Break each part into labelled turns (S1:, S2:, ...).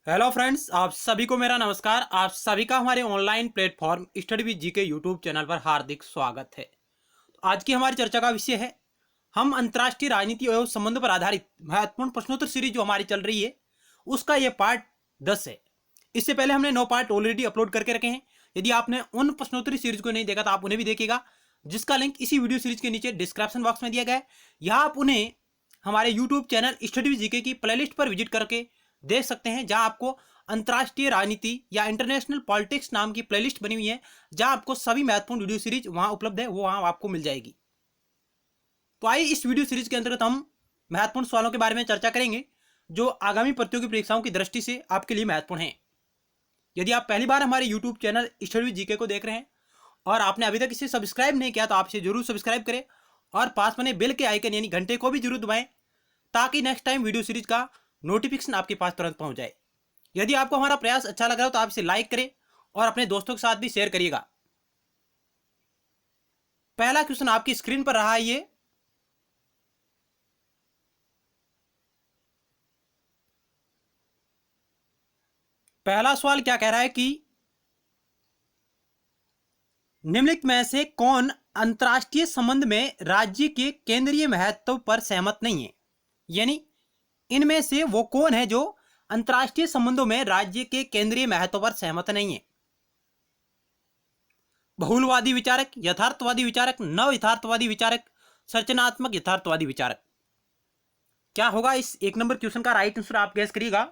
S1: Hello friends, आप सभी को मेरा नमस्कार। आप सभी का हमारे online platform study with GK YouTube channel पर हार्दिक स्वागत है। तो आज की हमारी चर्चा का विषय है, हम अंतर्राष्ट्रीय राजनीति एवं संबंधों पर आधारित महत्वपूर्ण प्रश्नोत्तर सीरीज जो हमारी चल रही है उसका ये पार्ट 10 है। इससे पहले हमने 9 पार्ट ऑलरेडी अपलोड करके रखे हैं। यदि आपने उन प्रश्नोत्तरी सीरीज को नहीं देखा तो आप उन्हें भी देखिएगा, जिसका लिंक इसी वीडियो सीरीज के नीचे डिस्क्रिप्शन बॉक्स में दिया गया है। यहाँ आप उन्हें हमारे YouTube channel study with GK की प्लेलिस्ट पर विजिट करके देख सकते हैं, जहां आपको अंतर्राष्ट्रीय राजनीति या इंटरनेशनल पॉलिटिक्स नाम की प्लेलिस्ट बनी हुई है, जहां आपको सभी महत्वपूर्ण वीडियो सीरीज वहां उपलब्ध है, वो वहां आपको मिल जाएगी। तो आइए इस वीडियो सीरीज के अंतर्गत हम महत्वपूर्ण सवालों के बारे में चर्चा करेंगे जो आगामी प्रतियोगी परीक्षाओं की दृष्टि से आपके लिए महत्वपूर्ण हैं। यदि आप पहली बार हमारे YouTube channel study with GK को देख रहे हैं और आपने अभी तक इसे सब्सक्राइब नहीं किया तो आप इसे जरूर सब्सक्राइब करें और पास बने बेल के आइकन यानी घंटे को भी जरूर दबाएं, ताकि नेक्स्ट टाइम वीडियो सीरीज का नोटिफिकेशन आपके पास तुरंत पहुंच जाए। यदि आपको हमारा प्रयास अच्छा लग रहा हो तो आप इसे लाइक करें और अपने दोस्तों के साथ भी शेयर करिएगा। पहला क्वेश्चन आपकी स्क्रीन पर रहा है ये। पहला सवाल क्या कह रहा है कि निम्नलिखित में से कौन अंतर्राष्ट्रीय संबंध में राज्य के केंद्रीय महत्व पर सहमत नहीं है, यानी इनमें से वो कौन है जो अंतर्राष्ट्रीय संबंधों में राज्य के केंद्रीय महत्व पर सहमत नहीं है। बहुलवादी विचारक, यथार्थवादी विचारक, नव यथार्थवादी विचारक, संरचनात्मक यथार्थवादी विचारक। क्या होगा इस एक नंबर क्वेश्चन का राइट आंसर, आप गैस करिएगा।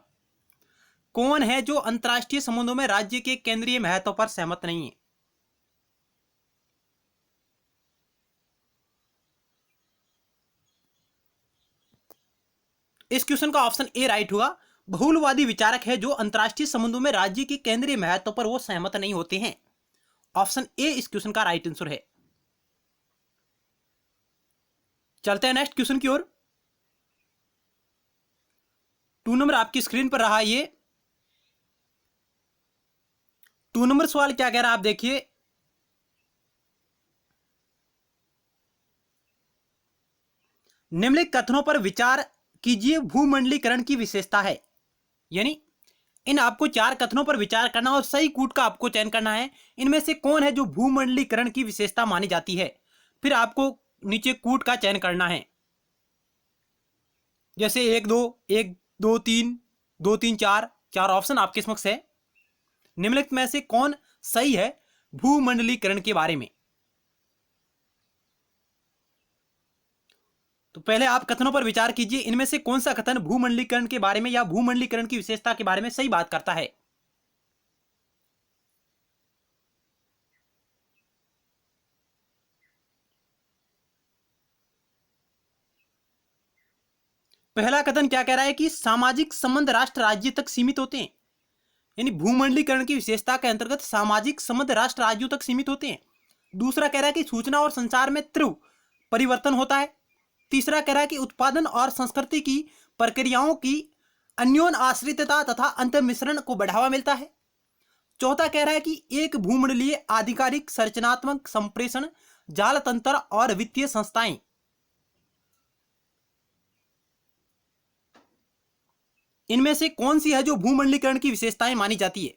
S1: कौन है जो अंतर्राष्ट्रीय संबंधों में राज्य के केंद्रीय महत्व पर सहमत नहीं है? इस क्वेश्चन का ऑप्शन ए राइट होगा। बहुलवादी विचारक है जो अंतर्राष्ट्रीय संबंधों में राज्य के केंद्रीय महत्व पर वो सहमत नहीं होते हैं। ऑप्शन ए इस क्वेश्चन का राइट आंसर है। चलते हैं नेक्स्ट क्वेश्चन की ओर। 2 नंबर आपकी स्क्रीन पर रहा ये। 2 नंबर सवाल क्या कह रहा है आप देखिए। निम्नलिखित कथनों पर विचार कीजिए, भूमंडलीकरण की विशेषता है। यानी इन आपको 4 कथनों पर विचार करना और सही कूट का आपको चयन करना है। इनमें से कौन है जो भूमंडलीकरण की विशेषता मानी जाती है, फिर आपको नीचे कूट का चयन करना है। जैसे 1 2 1 2 3 2 3 4 4 ऑप्शन आपके समक्ष है। निम्नलिखित में से कौन सही है भूमंडलीकरण के बारे में? तो पहले आप कथनों पर विचार कीजिए, इनमें से कौन सा कथन भूमंडलीकरण के बारे में या भूमंडलीकरण की विशेषता के बारे में सही बात करता है। पहला कथन क्या कह रहा है कि सामाजिक संबंध राष्ट्र राज्य तक सीमित होते हैं, यानी भूमंडलीकरण की विशेषता के अंतर्गत सामाजिक संबंध राष्ट्र राज्यों तक सीमित होते हैं। दूसरा कह रहा है कि सूचना और संचार में तीव्र परिवर्तन होता है। तीसरा कह रहा है कि उत्पादन और संस्कृति की प्रक्रियाओं की अन्योन्य आश्रितता तथा अंतर्मिश्रण को बढ़ावा मिलता है। चौथा कह रहा है कि एक भूमंडलीय आधिकारिक संरचनात्मक संप्रेषण जाल तंत्र और वित्तीय संस्थाएं इनमें से कौन सी है जो भूमंडलीकरण की विशेषताएं मानी जाती है।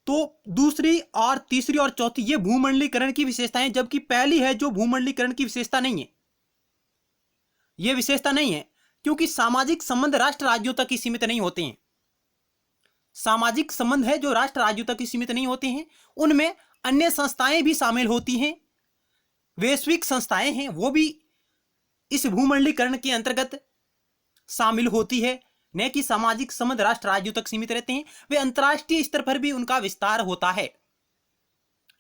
S1: तो दूसरी और तीसरी और चौथी ये भूमंडलीकरण की विशेषताएं, जबकि पहली है जो भूमंडलीकरण की विशेषता नहीं है। यह विशेषता नहीं है क्योंकि सामाजिक संबंध राष्ट्र राज्यों तक ही सीमित नहीं होते हैं। सामाजिक संबंध है जो राष्ट्र राज्यों तक ही सीमित नहीं होते हैं, उनमें अन्य संस्थाएं भी शामिल होती हैं। वैश्विक संस्थाएं हैं वो भी इस भूमंडलीकरण के अंतर्गत शामिल होती है, न कि सामाजिक संबंध राष्ट्र राज्यों तक सीमित रहते हैं, वे अंतर्राष्ट्रीय स्तर पर भी उनका विस्तार होता है।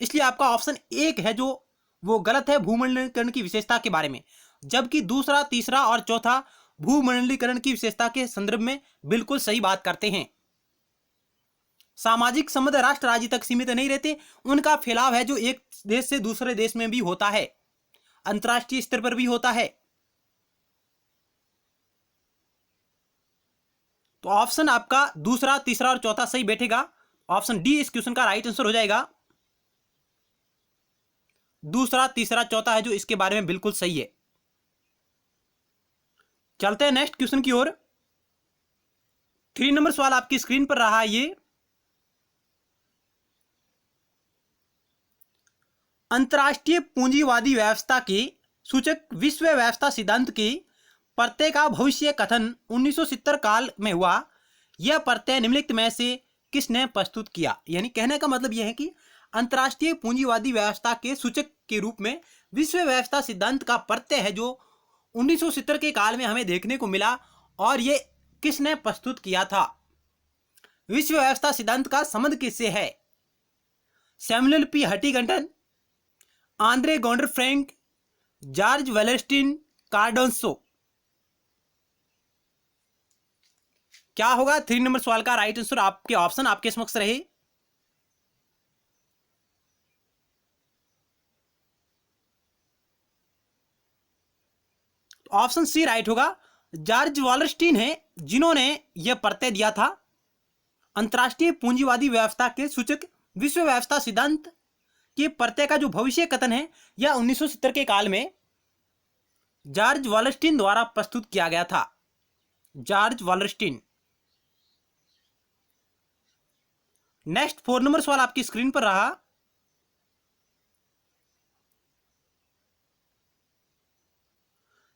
S1: इसलिए आपका ऑप्शन एक है जो वो गलत है भूमंडलीकरण की विशेषता के बारे में, जबकि दूसरा, तीसरा और चौथा भूमंडलीकरण की विशेषता के संदर्भ में बिल्कुल सही बात करते हैं। सामाजिक संबंध राष्ट्र राज्य तक सीमित नहीं रहते, उनका फैलाव है जो एक देश से दूसरे देश में भी होता है, अंतर्राष्ट्रीय स्तर पर भी होता है। तो ऑप्शन आपका दूसरा, तीसरा और चौथा सही बैठेगा। ऑप्शन डी इस क्वेश्चन का राइट आंसर हो जाएगा। दूसरा, तीसरा, चौथा है जो इसके बारे में बिल्कुल सही है। चलते हैं नेक्स्ट क्वेश्चन की ओर। 3 नंबर सवाल आपकी स्क्रीन पर रहा ये। अंतर्राष्ट्रीय पूंजीवादी व्यवस्था के सूचक विश्व व्यवस्था सिद्धांत की प्रत्यय का भविष्य कथन 1970 काल में हुआ। यह प्रत्यय निम्नलिखित में से किसने प्रस्तुत किया? यानी कहने का मतलब यह है कि अंतर्राष्ट्रीय पूंजीवादी व्यवस्था के सूचक के रूप में विश्व व्यवस्था सिद्धांत का प्रत्यय है जो 1970 के काल में हमें देखने को मिला, और ये किसने प्रस्तुत किया था? विश्व व्यवस्था सिद्धांत का संबंध किससे है? Samuel P Huntington, Andre Gunder Frank, George Wallerstein Cardoso. क्या होगा 3 नंबर सवाल का राइट आंसर? आपके ऑप्शन आपके समक्ष रहे। ऑप्शन सी राइट होगा। जॉर्ज वेलस्टीन है जिन्होंने यह प्रत्यय दिया था। अंतर्राष्ट्रीय पूंजीवादी व्यवस्था के सूचक विश्व व्यवस्था सिद्धांत के प्रत्यय का जो भविष्य कथन है यह 1970 के काल में जॉर्ज वेलस्टीन द्वारा प्रस्तुत किया गया था। जॉर्ज वेलस्टीन। नेक्स्ट 4 नंबर सवाल आपकी स्क्रीन पर रहा।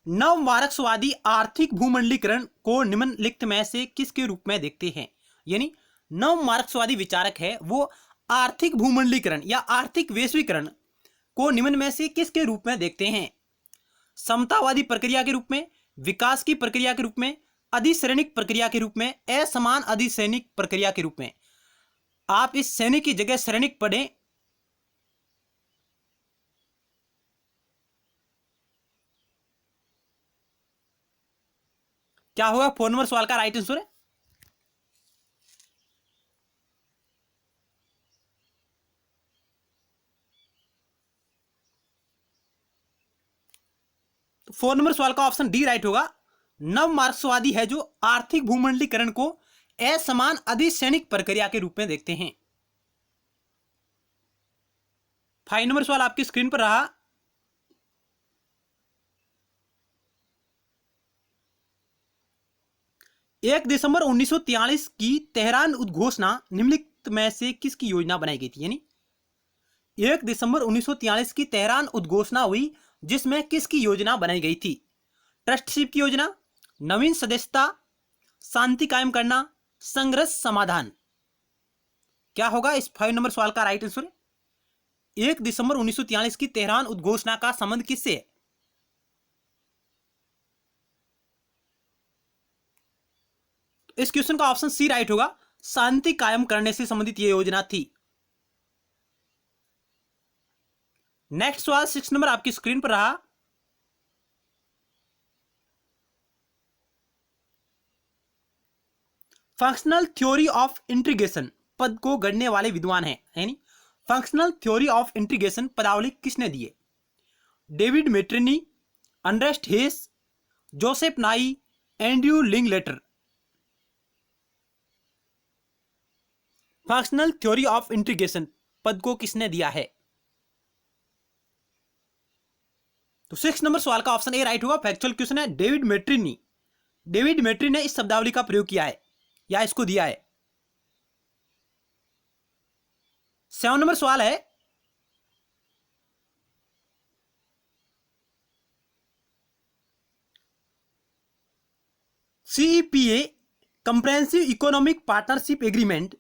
S1: नव मार्क्सवादी आर्थिक भूमंडलीकरण को निम्नलिखित में से किसके रूप में देखते हैं? यानी नव मार्क्सवादी विचारक है वो आर्थिक भूमंडलीकरण या आर्थिक वैश्वीकरण को निम्न में से किसके रूप में देखते हैं? समतावादी प्रक्रिया के रूप में, विकास की प्रक्रिया के रूप में, अधिसैनिक प्रक्रिया के रूप में, असमान अधिसैनिक प्रक्रिया के रूप में। आप इस सैनिक की जगह सैनिक पढ़ें। क्या होगा 4 नंबर सवाल का राइट आंसर है? तो 4 नंबर सवाल का ऑप्शन डी राइट होगा। नव मार्क्सवादी है जो आर्थिक भूमंडलीकरण को असमान अधिसैनिक प्रक्रिया के रूप में देखते हैं। 5 नंबर सवाल आपकी स्क्रीन पर रहा। एक दिसंबर 1943 की तेहरान उद्घोषणा निम्नलिखित में से किसकी योजना बनाई गई थी? यानी 1 दिसंबर 1943 की तेहरान उद्घोषणा हुई जिसमें किसकी योजना बनाई गई थी? ट्रस्टशिप की योजना, नवीन सदस्यता, शांति कायम करना, संघर्ष समाधान। क्या होगा इस 5 नंबर सवाल का राइट आंसर? 1 दिसंबर 1943 की तेहरान उद्घोषणा का संबंध किससे है? इस क्वेश्चन का ऑप्शन सी राइट होगा। शांति कायम करने से संबंधित यह योजना थी। नेक्स्ट सवाल 6 नंबर आपकी स्क्रीन पर रहा। फंक्शनल थ्योरी ऑफ इंटीग्रेशन पद को गढ़ने वाले विद्वान हैं। यानी फंक्शनल थ्योरी ऑफ इंटीग्रेशन पदावली किसने दी है? David Mitrany, Ernest Haas, Joseph Nye, Andrew Linklater. Functional theory of integration पद को किसने दिया है? तो 6 नंबर सवाल का ऑप्शन ए राइट होगा। फैक्चुअल क्वेश्चन है। डेविड मेट्रिनी। डेविड मेट्रिनी ने इस शब्दावली का प्रयोग किया है या इसको दिया है। 7 नंबर सवाल है। CEPA comprehensive economic partnership agreement,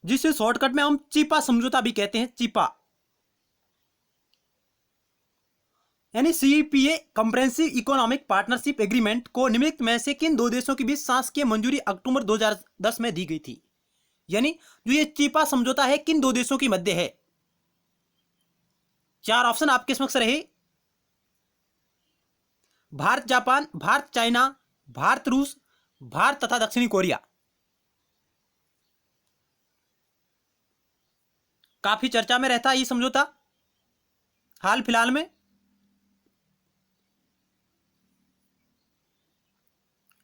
S1: जिसे शॉर्टकट में हम चीपा समझौता भी कहते हैं। चीपा यानी CEPA comprehensive economic partnership agreement को निम्नलिखित में से किन दो देशों के बीच शासकीय मंजूरी अक्टूबर 2010 में दी गई थी? यानी जो ये चीपा समझौता है किन दो देशों के मध्य है? 4 ऑप्शन आपके समक्ष रहे। भारत जापान, भारत चाइना, भारत रूस, भारत तथा दक्षिणी कोरिया। काफी चर्चा में रहता है ये समझौता हाल फिलहाल में।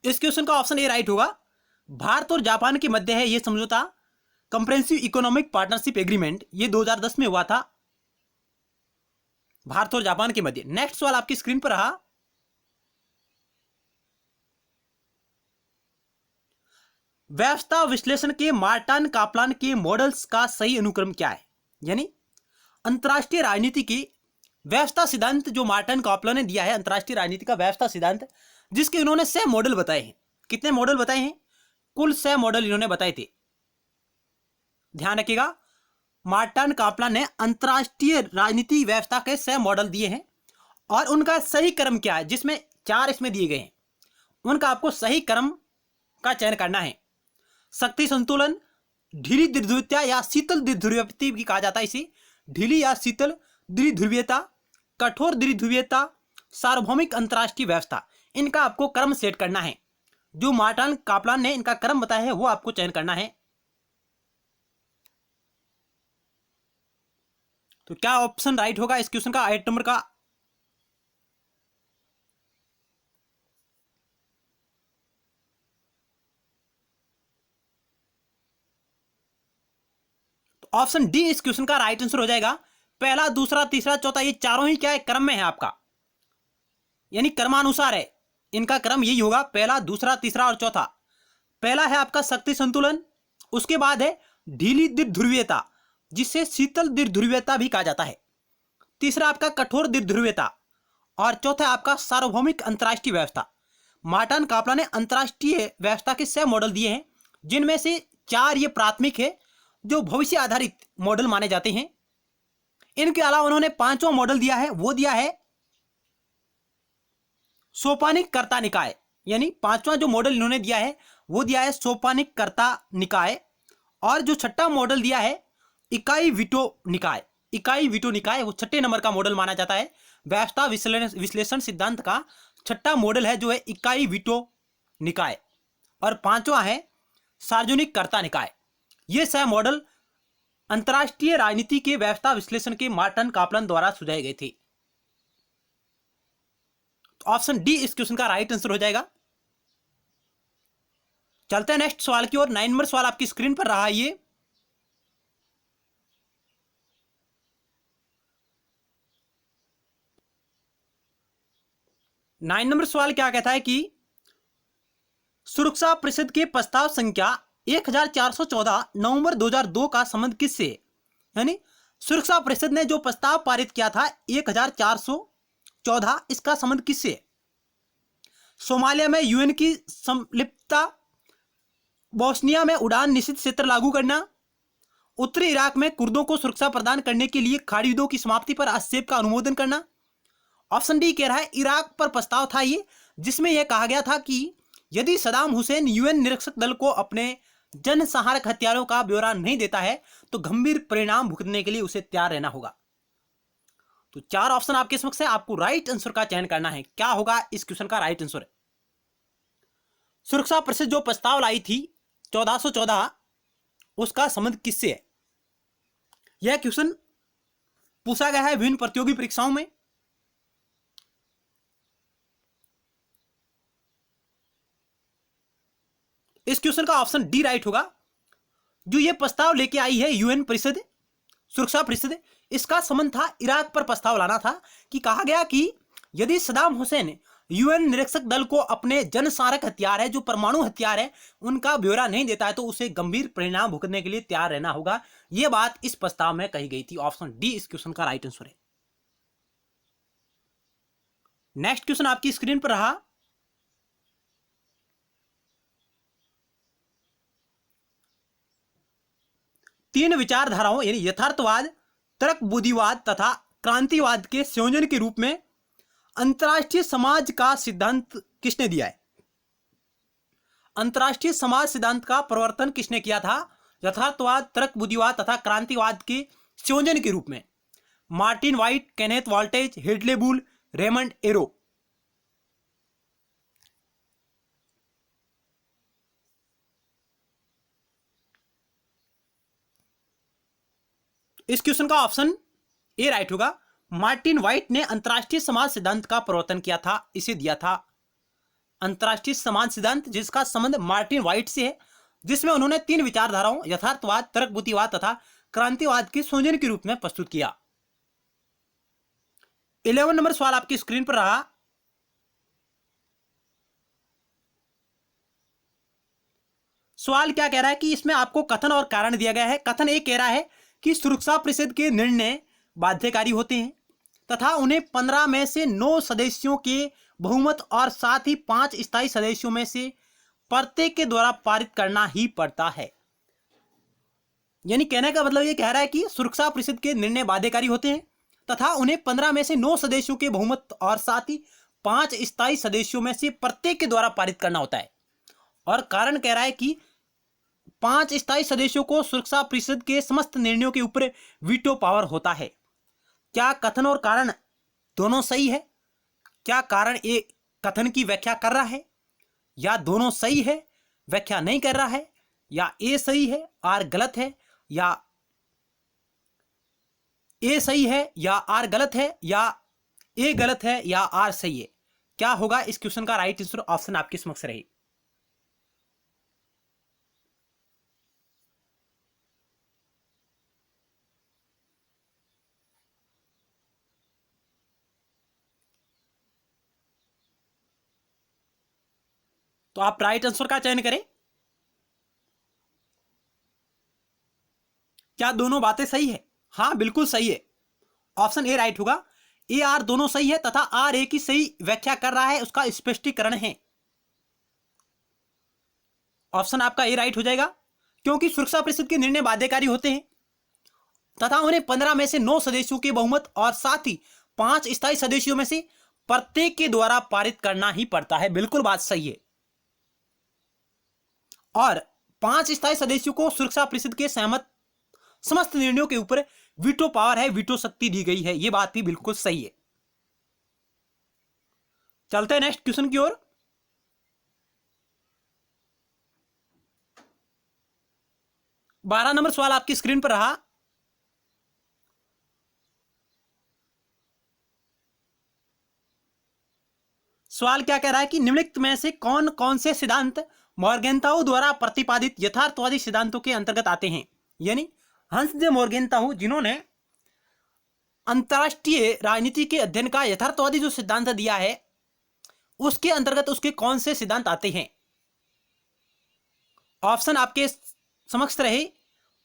S1: इस क्वेश्चन का ऑप्शन ए राइट होगा। भारत और जापान के मध्य है यह समझौता कंप्रेहेंसिव इकोनॉमिक पार्टनरशिप एग्रीमेंट। ये 2010 में हुआ था भारत और जापान के मध्य। नेक्स्ट सवाल आपकी स्क्रीन पर रहा। व्यवस्था विश्लेषण के मार्टन कापलान के मॉडल्स का सही अनुक्रम क्या है? यानी अंतर्राष्ट्रीय राजनीति की व्यवस्था सिद्धांत जो मार्टन कापलान ने दिया है, अंतर्राष्ट्रीय राजनीति का व्यवस्था सिद्धांत, जिसके इन्होंने 6 मॉडल बताए हैं। कितने मॉडल बताए हैं? कुल 6 मॉडल इन्होंने बताए थे। ध्यान रखिएगा, मार्टन कापलान ने अंतर्राष्ट्रीय राजनीति व्यवस्था के 6 मॉडल दिए हैं और उनका सही क्रम क्या है, जिसमें 4 इसमें दिए गए हैं। उनका आपको सही क्रम का चयन करना है। शक्ति संतुलन, ढीली द्विध्रुवीयता या शीतल द्विध्रुवीयता भी कहा जाता है इसे, ढीली या शीतल द्विध्रुवीयता, कठोर द्विध्रुवीयता, सार्वभौमिक अंतर्राष्ट्रीय व्यवस्था, इनका आपको क्रम सेट करना है। जो मार्टन कापलान ने इनका क्रम बताया है वो आपको चयन करना है। तो क्या ऑप्शन राइट होगा इस क्वेश्चन का 8 नंबर का? तो ऑप्शन डी इस क्वेश्चन का राइट आंसर हो जाएगा। पहला, दूसरा, तीसरा, चौथा, ये चारों ही क्या है? क्रम में है आपका, यानी क्रमानुसार है। इनका क्रम यही होगा, पहला, दूसरा, तीसरा और चौथा। पहला है आपका शक्ति संतुलन, उसके बाद है ढीली द्विध्रुवीयता जिसे शीतल द्विध्रुवीयता भी कहा जाता है, तीसरा आपका कठोर द्विध्रुवीयता और चौथा आपका सार्वभौमिक अंतर्राष्ट्रीय व्यवस्था। मार्टन कापलान ने अंतर्राष्ट्रीय व्यवस्था के 6 मॉडल दिए हैं, जिनमें से 4 ये प्राथमिक है जो भविष्य आधारित मॉडल माने जाते हैं। इनके अलावा उन्होंने 5वां मॉडल दिया है, वो दिया है सोपानिक कर्ता निकाय, यानी 5वां जो मॉडल इन्होंने दिया है वो दिया है सोपानिक कर्ता निकाय। और जो 6ठा मॉडल दिया है इकाई वीटो निकाय, इकाई वीटो निकाय वो 6ठे नंबर का मॉडल माना जाता है। व्यवस्था विश्लेषण सिद्धांत का 6ठा मॉडल है जो है इकाई वीटो निकाय, और 5वां है सार्वजनिक कर्ता निकाय। ये 6 मॉडल अंतर्राष्ट्रीय राजनीति के व्यवस्था विश्लेषण के मार्टन कापलान द्वारा सुझाए गए थे। तो ऑप्शन डी इस क्वेश्चन का राइट आंसर हो जाएगा। चलते हैं नेक्स्ट सवाल की ओर। 9 नंबर सवाल आपकी स्क्रीन पर रहा। ये 9 नंबर सवाल क्या कहता है कि सुरक्षा परिषद के प्रस्ताव संख्या 1414 नवंबर 2002 का संबंध किससे है? यानी सुरक्षा परिषद ने जो प्रस्ताव पारित किया था 1414, इसका संबंध किससे है? सोमालिया में यूएन की संलिप्तता, बोस्निया में उड़ान निषिद्ध क्षेत्र लागू करना, उत्तरी इराक में कुर्दों को सुरक्षा प्रदान करने के लिए खाड़ी युद्धों की समाप्ति पर हस्तक्षेप का अनुमोदन करना। ऑप्शन डी कह रहा है इराक पर प्रस्ताव था ये, जिसमें यह कहा गया था कि यदि सदाम हुसैन यूएन निरीक्षक दल को अपने जनसंहारक हथियारों का ब्यौरा नहीं देता है तो गंभीर परिणाम भुगतने के लिए उसे तैयार रहना होगा। तो 4 ऑप्शन आपके समक्ष है, आपको राइट आंसर का चयन करना है। क्या होगा इस क्वेश्चन का राइट आंसर? सुरक्षा परिषद जो प्रस्ताव लाई थी 1414, उसका संबंध किससे है? यह क्वेश्चन पूछा गया है विभिन्न प्रतियोगी परीक्षाओं में। इस क्वेश्चन का ऑप्शन डी राइट होगा। जो ये प्रस्ताव लेके आई है यूएन परिषद, सुरक्षा परिषद, इसका संबंध था इराक पर प्रस्ताव लाना था कि कहा गया कि यदि सदाम हुसैन यूएन निरीक्षक दल को अपने जनसारक हथियार है, जो परमाणु हथियार है, उनका ब्यौरा नहीं देता है तो उसे गंभीर परिणाम भुगतने के लिए तैयार रहना होगा। यह बात इस प्रस्ताव में कही गई थी। ऑप्शन डी इस क्वेश्चन का राइट आंसर है। नेक्स्ट क्वेश्चन आपकी स्क्रीन पर रहा। तीन विचारधाराओं यानी यथार्थवाद, तर्क बुद्धिवाद तथा क्रांतिवाद के संयोजन के रूप में अंतर्राष्ट्रीय समाज का सिद्धांत किसने दिया है? अंतर्राष्ट्रीय समाज सिद्धांत का प्रवर्तन किसने किया था? यथार्थवाद, तर्क बुद्धिवाद तथा क्रांतिवाद के संयोजन के रूप में Martin white, Kenneth voltage, Hadlee bull, Raymond arrow. इस क्वेश्चन का ऑप्शन ए राइट होगा। मार्टिन वाइट ने अंतर्राष्ट्रीय समाज सिद्धांत का प्रवर्तन किया था, इसे दिया था अंतर्राष्ट्रीय समाज सिद्धांत, जिसका संबंध मार्टिन वाइट से है, जिसमें उन्होंने 3 विचारधाराओं यथार्थवाद, तर्क बुद्धिवाद तथा क्रांतिवाद के संयोजन के रूप में प्रस्तुत किया। 11 नंबर सवाल आपकी स्क्रीन पर रहा। सवाल क्या कह रहा है कि इसमें आपको कथन और कारण दिया गया है। कथन एक कह रहा है कि सुरक्षा परिषद के निर्णय बाध्यकारी होते हैं तथा उन्हें 15 में से 9 सदस्यों के बहुमत और साथ ही 5 स्थायी सदस्यों में से प्रत्येक के द्वारा पारित करना ही पड़ता है। यानी कहने का मतलब ये कह रहा है कि सुरक्षा परिषद के निर्णय बाध्यकारी होते हैं तथा उन्हें 15 में से 9 सदस्यों के बहुमत और साथ ही 5 स्थायी सदस्यों में से प्रत्येक के द्वारा पारित करना होता है। और कारण कह रहा है कि 5 स्थायी सदस्यों को सुरक्षा परिषद के समस्त निर्णयों के ऊपर वीटो पावर होता है। क्या कथन और कारण दोनों सही है? क्या कारण ए कथन की व्याख्या कर रहा है या दोनों सही है व्याख्या नहीं कर रहा है, या ए सही है आर गलत है, या ए सही है या आर गलत है, या ए गलत है या आर सही है? क्या होगा इस क्वेश्चन का राइट आंसर? ऑप्शन आपके समक्ष रहे। तो आप राइट आंसर का चयन करें। क्या दोनों बातें सही है? हाँ बिल्कुल सही है, ऑप्शन ए राइट होगा। ए आर दोनों सही है तथा आर ए की सही व्याख्या कर रहा है, उसका स्पष्टीकरण है। ऑप्शन आपका ए राइट हो जाएगा, क्योंकि सुरक्षा परिषद के निर्णय बाध्यकारी होते हैं तथा उन्हें 15 में से 9 सदस्यों के बहुमत और साथ ही 5 स्थायी सदस्यों में से प्रत्येक के द्वारा पारित करना ही पड़ता है। बिल्कुल बात सही है। और 5 स्थायी सदस्यों को सुरक्षा परिषद के सहमत समस्त निर्णयों के ऊपर वीटो पावर है, वीटो शक्ति दी गई है। यह बात भी बिल्कुल सही है। चलते हैं नेक्स्ट क्वेश्चन की ओर। बारह नंबर सवाल आपकी स्क्रीन पर रहा। सवाल क्या कह रहा है कि निम्नलिखित में से कौन कौन से सिद्धांत मॉर्गेंताउ द्वारा प्रतिपादित यथार्थवादी सिद्धांतों के अंतर्गत आते हैं? यानी हंस जे मॉर्गेंताउ जिन्होंने अंतरराष्ट्रीय राजनीति के अध्ययन का यथार्थवादी जो सिद्धांत दिया है उसके अंतर्गत उसके कौन से सिद्धांत आते हैं? ऑप्शन आपके समक्ष रहे।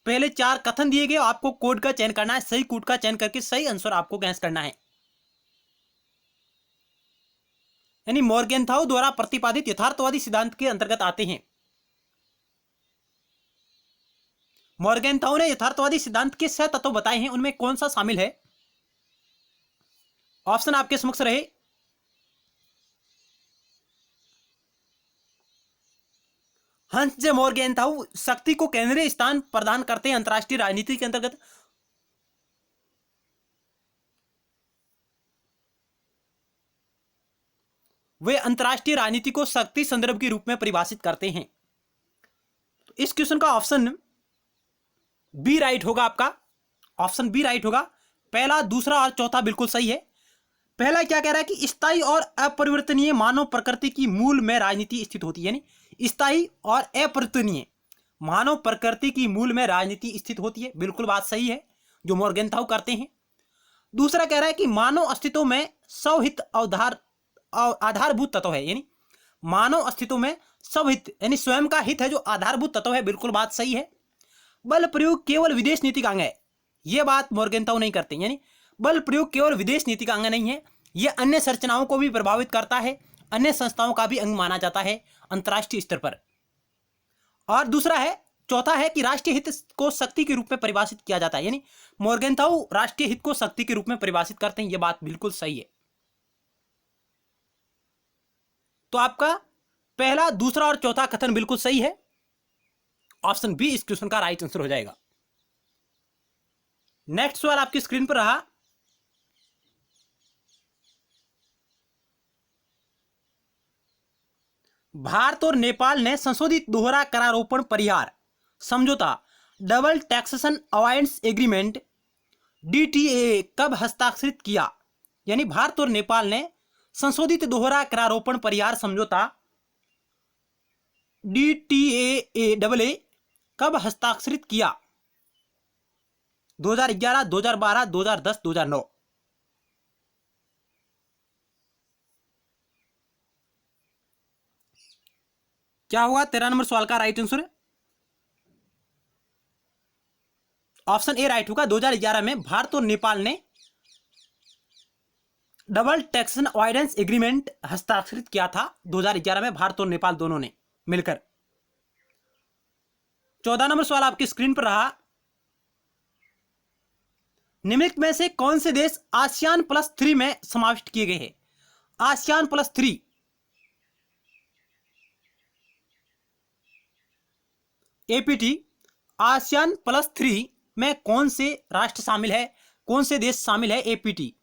S1: पहले 4 कथन दिए गए, आपको कोड का चयन करना है, सही कोड का चयन करके सही आंसर आपको गैस करना है। यानी मॉर्गेंथाउ द्वारा प्रतिपादित यथार्थवादी सिद्धांत के अंतर्गत आते हैं। मॉर्गेंथाउ ने यथार्थवादी सिद्धांत के 6 तत्व बताए हैं, उनमें कौन सा शामिल है? ऑप्शन आपके समक्ष रहे। हंस जे मॉर्गेंथाउ शक्ति को केंद्रीय स्थान प्रदान करते हैं अंतरराष्ट्रीय राजनीति के अंतर्गत। वे अंतरराष्ट्रीय राजनीति को शक्ति संदर्भ के रूप में परिभाषित करते हैं। तो इस क्वेश्चन का ऑप्शन बी राइट होगा आपका। ऑप्शन बी राइट होगा। पहला, दूसरा और चौथा बिल्कुल सही है। पहला क्या कह रहा है कि स्थायी और अपरिवर्तनीय मानव प्रकृति की मूल में राजनीति स्थित होती है। यानी स्थायी और अपरिवर्तनीय मानव प्रकृति की मूल में राजनीति स्थित होती है। बिल्कुल बात सही है जो मॉर्गेंथाउ करते हैं। दूसरा कह रहा है कि मानव अस्तित्व में स्वहित आधारभूत तत्व है। यानी मानव अस्तित्व में स्वहित यानी स्वयं का हित है जो आधारभूत तत्व है। बिल्कुल बात सही है। बल प्रयोग केवल विदेश नीति का अंग है, यह बात मॉर्गेंथाउ नहीं करते। यानी बल प्रयोग केवल विदेश नीति का अंग नहीं है, यह अन्य संरचनाओं को भी प्रभावित करता है, अन्य संस्थाओं का भी अंग माना जाता है अंतर्राष्ट्रीय स्तर पर। और दूसरा है, चौथा है कि राष्ट्रीय हित को शक्ति के रूप में परिभाषित किया जाता है। यानी मॉर्गेंथाउ राष्ट्रीय हित को शक्ति के रूप में परिभाषित करते हैं, यह बात बिल्कुल सही है। तो आपका पहला, दूसरा और चौथा कथन बिल्कुल सही है। ऑप्शन बी इस क्वेश्चन का राइट आंसर हो जाएगा। नेक्स्ट सवाल आपकी स्क्रीन पर रहा। भारत और नेपाल ने संशोधित दोहरा करारोपण परिहार समझौता double taxation avoidance agreement DTA कब हस्ताक्षरित किया? यानी भारत और नेपाल ने संशोधित दोहरा करारोपण परिहार समझौता डीटीए डबल ए कब हस्ताक्षरित किया? 2011, 2012, 2010, 2009। क्या हुआ 13 नंबर सवाल का right answer? Option A right होगा। 2011 में भारत और नेपाल ने डबल टैक्सेशन अवॉइडेंस एग्रीमेंट हस्ताक्षरित किया था। 2011 में भारत और नेपाल दोनों ने मिलकर। 14 नंबर सवाल आपकी स्क्रीन पर रहा। निम्नलिखित में से कौन से देश आसियान प्लस 3 में समाविष्ट किए गए हैं? ASEAN plus 3, APT, ASEAN plus 3 में कौन से राष्ट्र शामिल है, कौन से देश शामिल है? एपीटी,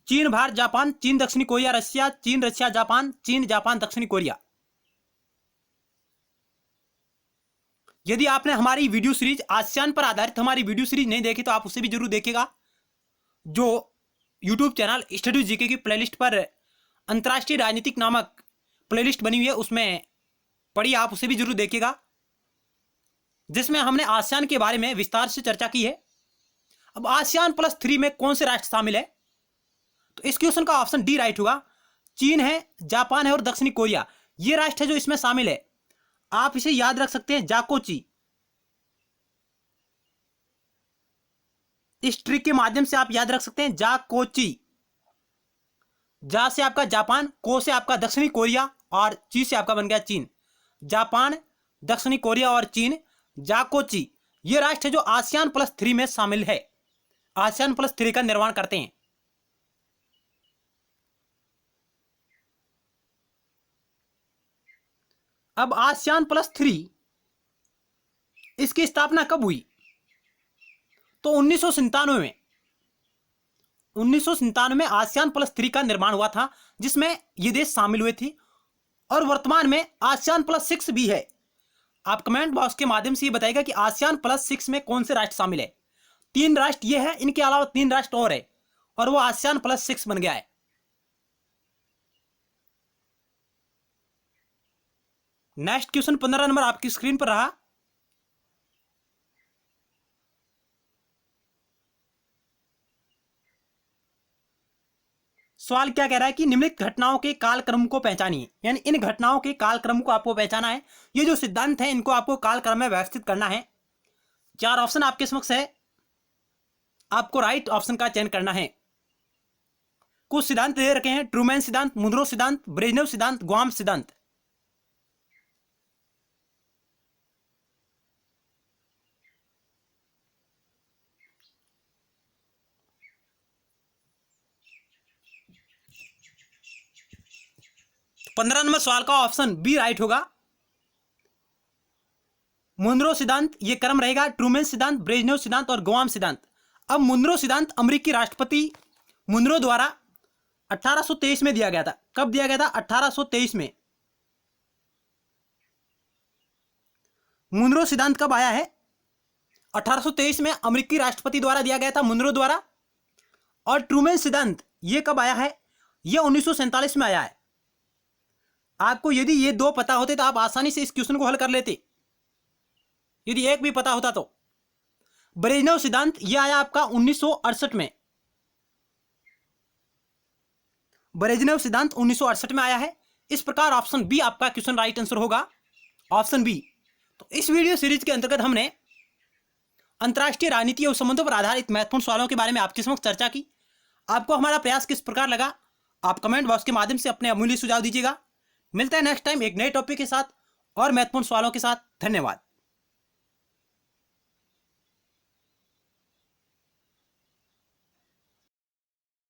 S1: चीन, भारत, जापान, चीन, दक्षिणी कोरिया, रशिया, चीन, रशिया, जापान, चीन, जापान, दक्षिणी कोरिया। यदि आपने हमारी वीडियो सीरीज आसियान पर आधारित हमारी वीडियो सीरीज नहीं देखी तो आप उसे भी जरूर देखिएगा। जो यूट्यूब चैनल स्टडी जीके की प्लेलिस्ट पर अंतर्राष्ट्रीय राजनीतिक नामक प्लेलिस्ट बनी हुई है, उसमें पढ़िए, आप उसे भी जरूर देखिएगा, जिसमें हमने आसियान के बारे में विस्तार से चर्चा की है। अब आसियान प्लस 3 में कौन से राष्ट्र शामिल है? तो इस क्वेश्चन का ऑप्शन डी राइट होगा। चीन है, जापान है और दक्षिणी कोरिया, ये राष्ट्र है जो इसमें शामिल है। आप इसे याद रख सकते हैं, जाकोची। इस ट्रिक के माध्यम से आप याद रख सकते हैं, जाकोची। जा से आपका जापान, को से आपका दक्षिणी कोरिया और ची से आपका बन गया चीन। जापान, दक्षिणी कोरिया और चीन, जाकोची, ये राष्ट्र है जो आसियान प्लस 3 में शामिल है, आसियान प्लस 3 का निर्माण करते हैं। अब आसियान प्लस 3 इसकी स्थापना कब हुई? तो 1997 में, 1997 में आसियान प्लस 3 का निर्माण हुआ था, जिसमें ये देश शामिल हुए थे। और वर्तमान में आसियान प्लस 6 भी है। आप कमेंट बॉक्स के माध्यम से ये बताइएगा कि आसियान प्लस 6 में कौन से राष्ट्र शामिल है। 3 राष्ट्र ये है, इनके अलावा 3 राष्ट्र और है, और वो आसियान प्लस 6 बन गया है। नेक्स्ट क्वेश्चन 15 नंबर आपकी स्क्रीन पर रहा। सवाल क्या कह रहा है कि निम्नलिखित घटनाओं के कालक्रम को पहचानिए, यानी इन घटनाओं के कालक्रम को आपको पहचाना है। ये जो सिद्धांत है इनको आपको कालक्रम में व्यवस्थित करना है। 4 ऑप्शन आपके समक्ष है, आपको राइट ऑप्शन का चयन करना है। कुछ सिद्धांत दे रखे हैं, ट्रूमैन सिद्धांत, मुनरो सिद्धांत, ब्रेजनेव सिद्धांत, ग्वाम सिद्धांत। तो 15 नंबर सवाल का ऑप्शन बी राइट होगा। मुनरो सिद्धांत ये क्रम रहेगा, ट्रूमैन सिद्धांत, ब्रेजनेव सिद्धांत और ग्वाम सिद्धांत। अब मुनरो सिद्धांत अमेरिकी राष्ट्रपति मुनरो द्वारा 1823 में दिया गया था। कब दिया गया था? 1823 में। मुनरो सिद्धांत कब आया है? 1823 में अमेरिकी राष्ट्रपति द्वारा दिया गया था, मुनरो द्वारा। और ट्रूमैन सिद्धांत ये कब आया है? ये 1947 में आया है। आपको यदि ये 2 पता होते तो आप आसानी से इस क्वेश्चन को हल कर लेते, यदि एक भी पता होता तो। ब्रेजनेव सिद्धांत ये आया आपका 1968 में। ब्रेजनेव सिद्धांत 1968 में आया है। इस प्रकार ऑप्शन बी आपका क्वेश्चन राइट आंसर होगा, ऑप्शन बी। तो इस वीडियो सीरीज के अंतर्गत हमने अंतर्राष्ट्रीय राजनीति और संबंधों पर आधारित महत्वपूर्ण सवालों के बारे में आपके समक्ष चर्चा की। आपको हमारा प्रयास किस प्रकार लगा, आप कमेंट बॉक्स के माध्यम से अपने अमूल्य सुझाव दीजिएगा। मिलते हैं नेक्स्ट टाइम एक नए टॉपिक के साथ और महत्वपूर्ण सवालों के साथ। धन्यवाद।